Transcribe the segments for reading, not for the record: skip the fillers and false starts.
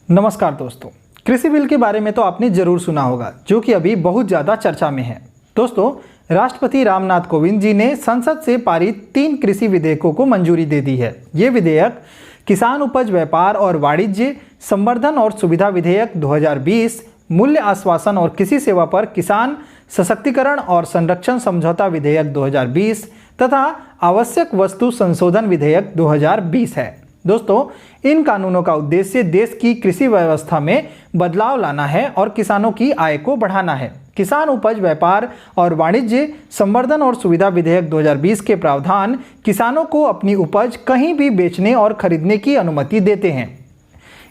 नमस्कार दोस्तों, कृषि बिल के बारे में तो आपने जरूर सुना होगा, जो कि अभी बहुत ज़्यादा चर्चा में है। दोस्तों, राष्ट्रपति रामनाथ कोविंद जी ने संसद से पारित 3 कृषि विधेयकों को मंजूरी दे दी है। ये विधेयक किसान उपज व्यापार और वाणिज्य संवर्धन और सुविधा विधेयक 2020, मूल्य आश्वासन और कृषि सेवा पर किसान सशक्तिकरण और संरक्षण समझौता विधेयक 2020 तथा आवश्यक वस्तु संशोधन विधेयक 2020 है। दोस्तों, इन कानूनों का उद्देश्य देश की कृषि व्यवस्था में बदलाव लाना है और किसानों की आय को बढ़ाना है। किसान उपज व्यापार और वाणिज्य संवर्धन और सुविधा विधेयक 2020 के प्रावधान किसानों को अपनी उपज कहीं भी बेचने और खरीदने की अनुमति देते हैं।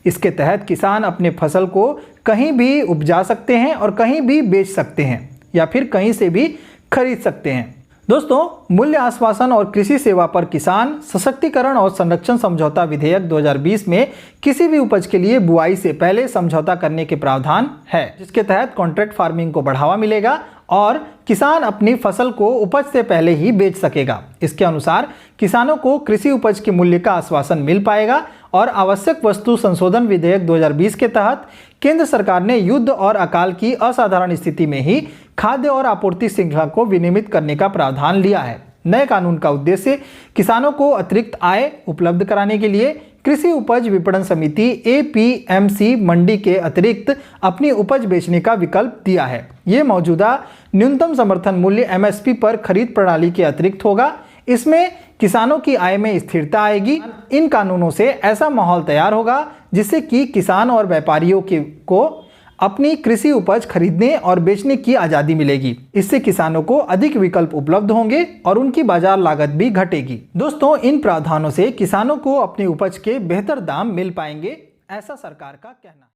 इसके तहत किसान अपने फसल को कहीं भी उपजा सकते हैं और कहीं भी बेच सकते हैं या फिर कहीं से भी खरीद सकते हैं। दोस्तों, मूल्य आश्वासन और कृषि सेवा पर किसान सशक्तिकरण और संरक्षण समझौता विधेयक 2020 में किसी भी उपज के लिए बुआई से पहले समझौता करने के प्रावधान है, जिसके तहत कॉन्ट्रैक्ट फार्मिंग को बढ़ावा मिलेगा और किसान अपनी फसल को उपज से पहले ही बेच सकेगा। इसके अनुसार किसानों को कृषि उपज के मूल्य का आश्वासन मिल पाएगा और आवश्यक वस्तु संशोधन विधेयक 2020 के तहत केंद्र सरकार ने युद्ध और अकाल की असाधारण स्थिति में ही खाद्य और आपूर्ति श्रृंखला को विनियमित करने का प्रावधान लिया है। नए कानून का उद्देश्य किसानों को अतिरिक्त आय उपलब्ध कराने के लिए कृषि उपज विपणन समिति APMC मंडी के अतिरिक्त अपनी उपज बेचने का विकल्प दिया है। ये मौजूदा न्यूनतम समर्थन मूल्य MSP पर खरीद प्रणाली के अतिरिक्त होगा। इसमें किसानों की आय में स्थिरता आएगी। इन कानूनों से ऐसा माहौल तैयार होगा जिससे कि किसान और व्यापारियों को अपनी कृषि उपज खरीदने और बेचने की आज़ादी मिलेगी। इससे किसानों को अधिक विकल्प उपलब्ध होंगे और उनकी बाजार लागत भी घटेगी। दोस्तों, इन प्रावधानों से किसानों को अपनी उपज के बेहतर दाम मिल पाएंगे, ऐसा सरकार का कहना है।